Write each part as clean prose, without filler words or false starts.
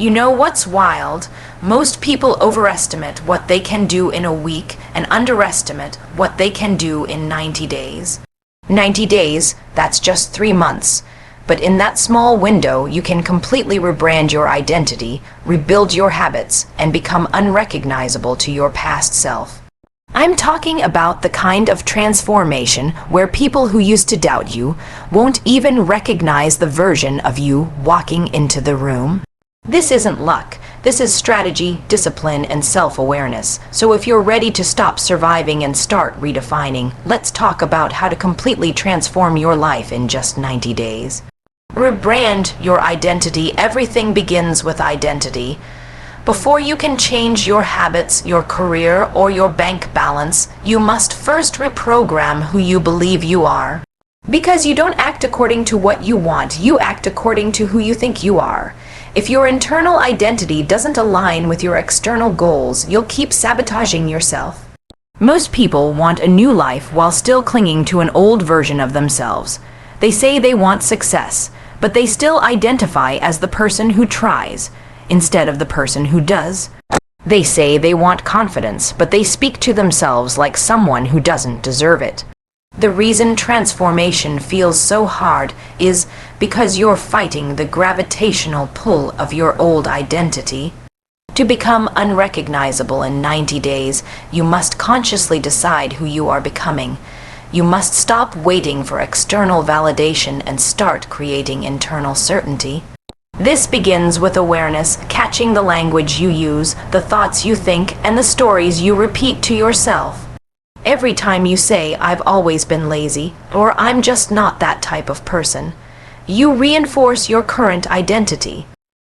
You know what's wild? Most people overestimate what they can do in a week and underestimate what they can do in 90 days. 90 days, that's just 3 months. But in that small window, you can completely rebrand your identity, rebuild your habits, and become unrecognizable to your past self. I'm talking about the kind of transformation where people who used to doubt you won't even recognize the version of you walking into the room. This isn't luck. This is strategy, discipline, and self-awareness. So if you're ready to stop surviving and start redefining, let's talk about how to completely transform your life in just 90 days. Rebrand your identity. Everything begins with identity. Before you can change your habits, your career, or your bank balance, you must first reprogram who you believe you are. Because you don't act according to what you want, you act according to who you think you are. If your internal identity doesn't align with your external goals, you'll keep sabotaging yourself. Most people want a new life while still clinging to an old version of themselves. They say they want success, but they still identify as the person who tries, instead of the person who does. They say they want confidence, but they speak to themselves like someone who doesn't deserve it. The reason transformation feels so hard is because you're fighting the gravitational pull of your old identity. To become unrecognizable in 90 days, you must consciously decide who you are becoming. You must stop waiting for external validation and start creating internal certainty. This begins with awareness, catching the language you use, the thoughts you think, and the stories you repeat to yourself. Every time you say, "I've always been lazy," or "I'm just not that type of person," you reinforce your current identity.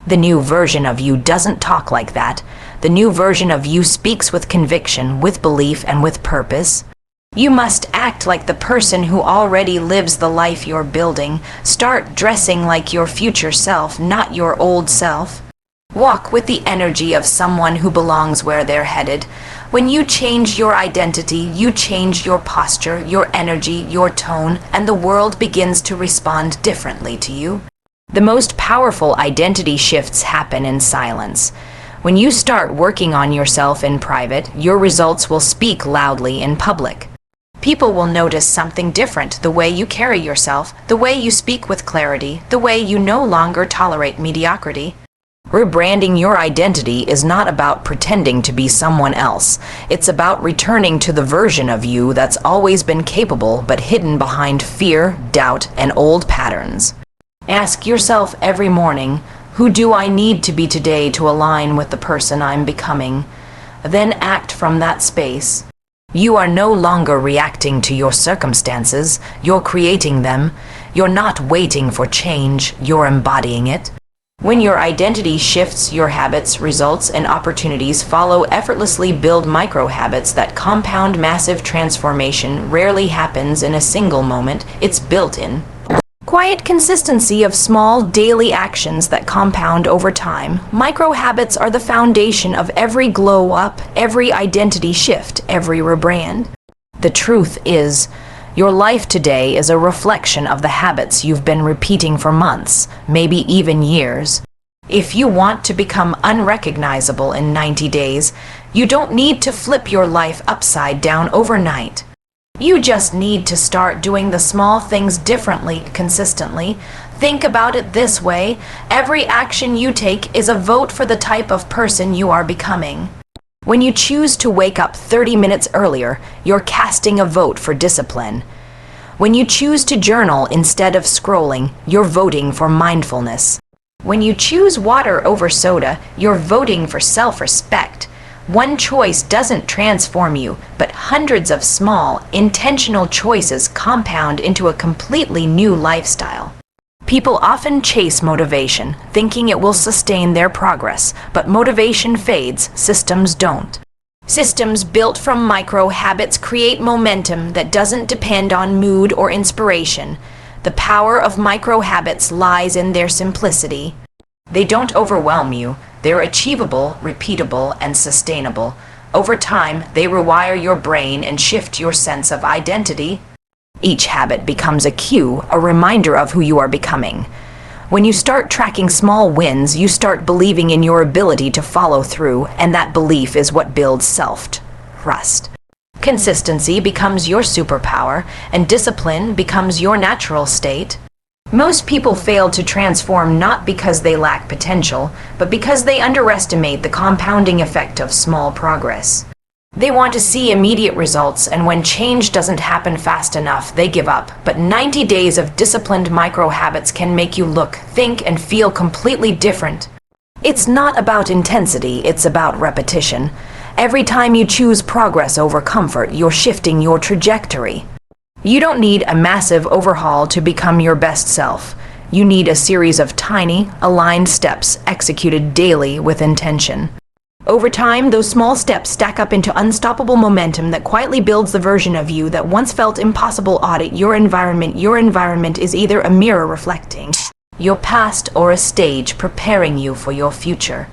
The new version of you doesn't talk like that. The new version of you speaks with conviction, with belief, and with purpose. You must act like the person who already lives the life you're building. Start dressing like your future self, not your old self. Walk with the energy of someone who belongs where they're headed. When you change your identity, you change your posture, your energy, your tone, and the world begins to respond differently to you. The most powerful identity shifts happen in silence. When you start working on yourself in private, your results will speak loudly in public. People will notice something different, the way you carry yourself, the way you speak with clarity, the way you no longer tolerate mediocrity. Rebranding your identity is not about pretending to be someone else. It's about returning to the version of you that's always been capable but hidden behind fear, doubt, and old patterns. Ask yourself every morning, who do I need to be today to align with the person I'm becoming? Then act from that space. You are no longer reacting to your circumstances, you're creating them. You're not waiting for change, you're embodying it. When your identity shifts, your habits, results, and opportunities follow effortlessly. Build micro habits that compound. Massive transformation rarely happens in a single moment, it's built in. Quiet consistency of small daily actions that compound over time. Micro habits are the foundation of every glow up, every identity shift, every rebrand. The truth is, your life today is a reflection of the habits you've been repeating for months, maybe even years. If you want to become unrecognizable in 90 days, you don't need to flip your life upside down overnight. You just need to start doing the small things differently, consistently. Think about it this way: every action you take is a vote for the type of person you are becoming. When you choose to wake up 30 minutes earlier, you're casting a vote for discipline. When you choose to journal instead of scrolling, you're voting for mindfulness. When you choose water over soda, you're voting for self-respect. One choice doesn't transform you, but hundreds of small, intentional choices compound into a completely new lifestyle. People often chase motivation, thinking it will sustain their progress, but motivation fades, systems don't. Systems built from micro habits create momentum that doesn't depend on mood or inspiration. The power of micro habits lies in their simplicity. They don't overwhelm you. They're achievable, repeatable, and sustainable. Over time, they rewire your brain and shift your sense of identity. Each habit becomes a cue, a reminder of who you are becoming. When you start tracking small wins, you start believing in your ability to follow through, and that belief is what builds self-trust. Consistency becomes your superpower, and discipline becomes your natural state. Most people fail to transform not because they lack potential, but because they underestimate the compounding effect of small progress. They want to see immediate results, and when change doesn't happen fast enough, they give up. But 90 days of disciplined micro-habits can make you look, think, and feel completely different. It's not about intensity, it's about repetition. Every time you choose progress over comfort, you're shifting your trajectory. You don't need a massive overhaul to become your best self. You need a series of tiny, aligned steps executed daily with intention. Over time, those small steps stack up into unstoppable momentum that quietly builds the version of you that once felt impossible. Audit your environment. Your environment is either a mirror reflecting your past or a stage preparing you for your future.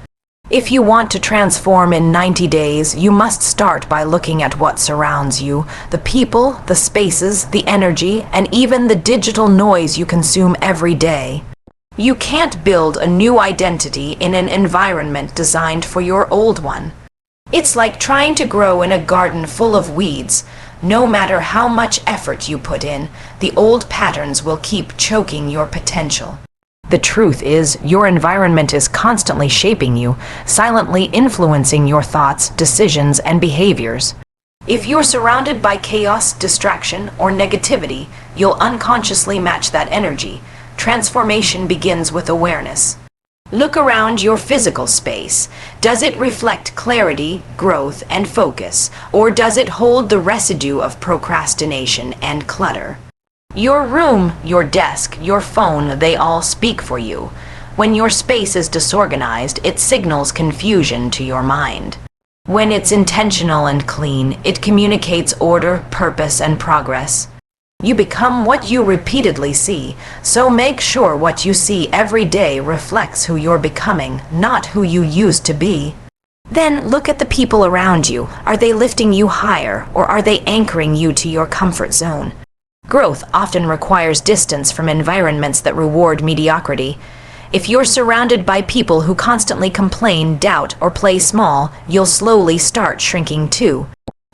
If you want to transform in 90 days, you must start by looking at what surrounds you, the people, the spaces, the energy, and even the digital noise you consume every day. You can't build a new identity in an environment designed for your old one. It's like trying to grow in a garden full of weeds. No matter how much effort you put in, the old patterns will keep choking your potential. The truth is, your environment is constantly shaping you, silently influencing your thoughts, decisions, and behaviors. If you're surrounded by chaos, distraction, or negativity, you'll unconsciously match that energy. Transformation begins with awareness. Look around your physical space. Does it reflect clarity, growth, and focus, or does it hold the residue of procrastination and clutter? Your room, your desk, your phone, they all speak for you. When your space is disorganized, it signals confusion to your mind. When it's intentional and clean, it communicates order, purpose, and progress. You become what you repeatedly see, so make sure what you see every day reflects who you're becoming, not who you used to be. Then look at the people around you. Are they lifting you higher, or are they anchoring you to your comfort zone? Growth often requires distance from environments that reward mediocrity. If you're surrounded by people who constantly complain, doubt, or play small, you'll slowly start shrinking too.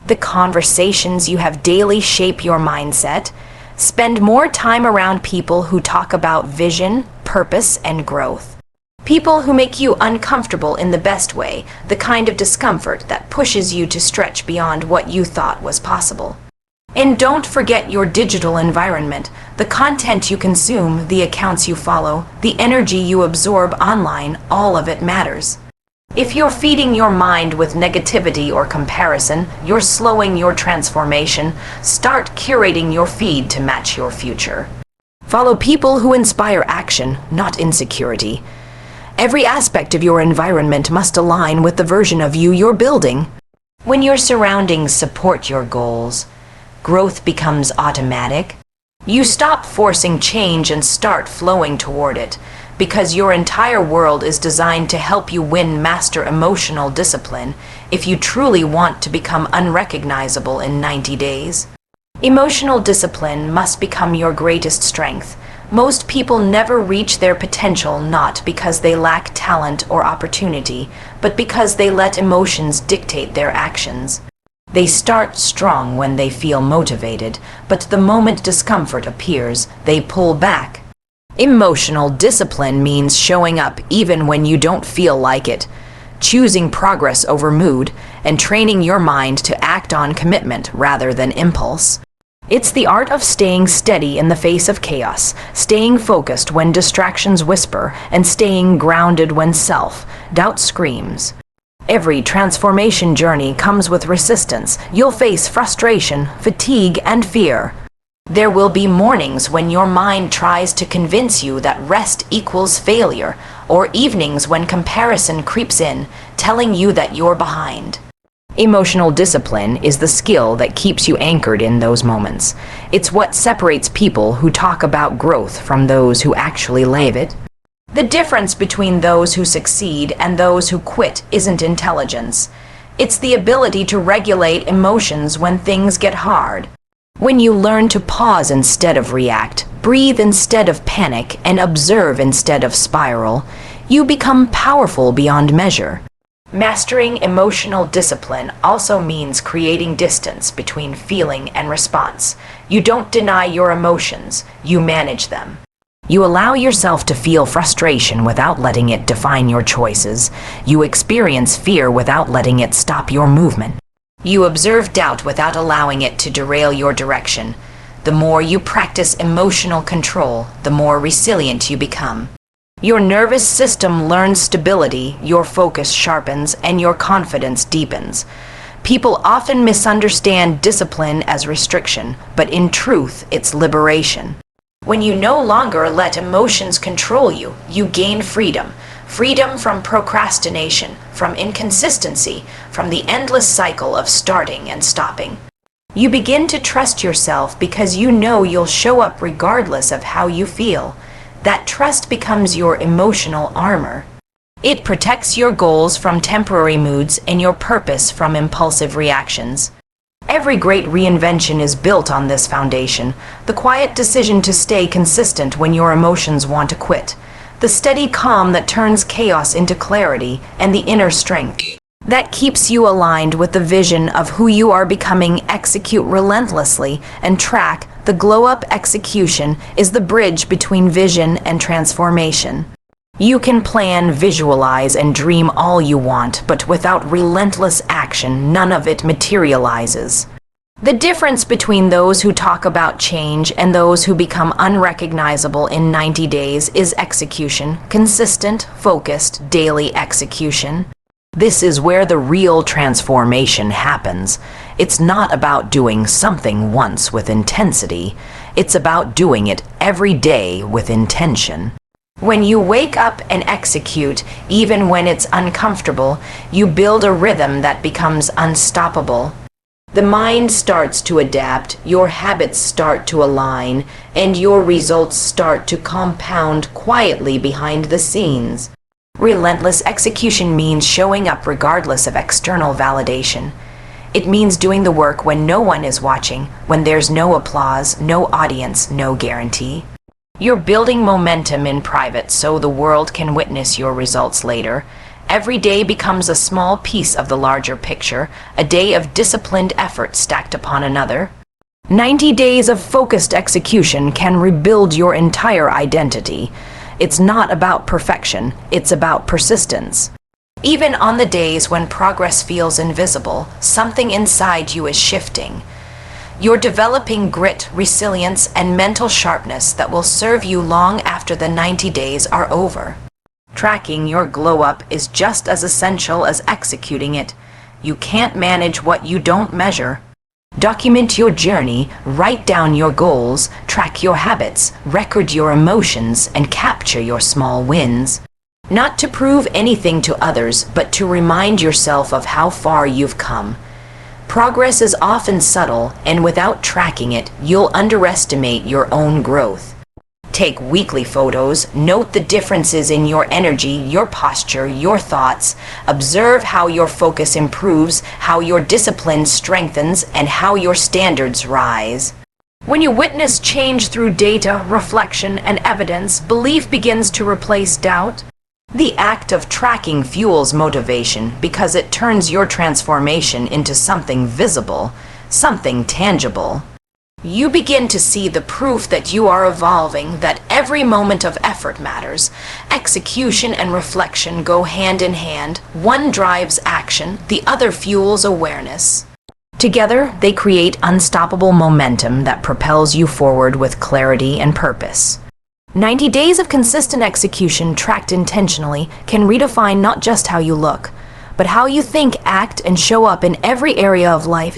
The conversations you have daily shape your mindset. Spend more time around people who talk about vision, purpose, and growth. People who make you uncomfortable in the best way, the kind of discomfort that pushes you to stretch beyond what you thought was possible. And don't forget your digital environment, the content you consume, the accounts you follow, the energy you absorb online, all of it matters. If you're feeding your mind with negativity or comparison, you're slowing your transformation. Start curating your feed to match your future. Follow people who inspire action, not insecurity. Every aspect of your environment must align with the version of you you're building. When your surroundings support your goals, growth becomes automatic. You stop forcing change and start flowing toward it, because your entire world is designed to help you master emotional discipline if you truly want to become unrecognizable in 90 days. Emotional discipline must become your greatest strength. Most people never reach their potential not because they lack talent or opportunity, but because they let emotions dictate their actions. They start strong when they feel motivated, but the moment discomfort appears, they pull back. Emotional discipline means showing up even when you don't feel like it, choosing progress over mood, and training your mind to act on commitment rather than impulse. It's the art of staying steady in the face of chaos, staying focused when distractions whisper, and staying grounded when self-doubt screams. Every transformation journey comes with resistance. You'll face frustration, fatigue, and fear. There will be mornings when your mind tries to convince you that rest equals failure, or evenings when comparison creeps in, telling you that you're behind. Emotional discipline is the skill that keeps you anchored in those moments. It's what separates people who talk about growth from those who actually live it. The difference between those who succeed and those who quit isn't intelligence. It's the ability to regulate emotions when things get hard. When you learn to pause instead of react, breathe instead of panic, and observe instead of spiral, you become powerful beyond measure. Mastering emotional discipline also means creating distance between feeling and response. You don't deny your emotions, you manage them. You allow yourself to feel frustration without letting it define your choices. You experience fear without letting it stop your movement. You observe doubt without allowing it to derail your direction. The more you practice emotional control, the more resilient you become. Your nervous system learns stability, your focus sharpens, and your confidence deepens. People often misunderstand discipline as restriction, but in truth, it's liberation. When you no longer let emotions control you, you gain freedom. Freedom from procrastination, from inconsistency, from the endless cycle of starting and stopping. You begin to trust yourself because you know you'll show up regardless of how you feel. That trust becomes your emotional armor. It protects your goals from temporary moods and your purpose from impulsive reactions. Every great reinvention is built on this foundation, the quiet decision to stay consistent when your emotions want to quit, the steady calm that turns chaos into clarity, and the inner strength that keeps you aligned with the vision of who you are becoming. Execute relentlessly and track. The glow-up execution is the bridge between vision and transformation. You can plan, visualize, and dream all you want, but without relentless action, none of it materializes. The difference between those who talk about change and those who become unrecognizable in 90 days is execution, consistent, focused, daily execution. This is where the real transformation happens. It's not about doing something once with intensity. It's about doing it every day with intention. When you wake up and execute, even when it's uncomfortable, you build a rhythm that becomes unstoppable. The mind starts to adapt, your habits start to align, and your results start to compound quietly behind the scenes. Relentless execution means showing up regardless of external validation. It means doing the work when no one is watching, when there's no applause, no audience, no guarantee. You're building momentum in private so the world can witness your results later. Every day becomes a small piece of the larger picture, a day of disciplined effort stacked upon another. 90 days of focused execution can rebuild your entire identity. It's not about perfection, it's about persistence. Even on the days when progress feels invisible, something inside you is shifting. You're developing grit, resilience, and mental sharpness that will serve you long after the 90 days are over. Tracking your glow-up is just as essential as executing it. You can't manage what you don't measure. Document your journey, write down your goals, track your habits, record your emotions, and capture your small wins. Not to prove anything to others, but to remind yourself of how far you've come. Progress is often subtle, and without tracking it, you'll underestimate your own growth. Take weekly photos, note the differences in your energy, your posture, your thoughts. Observe how your focus improves, how your discipline strengthens, and how your standards rise. When you witness change through data, reflection, and evidence, belief begins to replace doubt. The act of tracking fuels motivation because it turns your transformation into something visible, something tangible. You begin to see the proof that you are evolving, that every moment of effort matters. Execution and reflection go hand in hand. One drives action, the other fuels awareness. Together, they create unstoppable momentum that propels you forward with clarity and purpose. 90 days of consistent execution tracked intentionally can redefine not just how you look, but how you think, act, and show up in every area of life.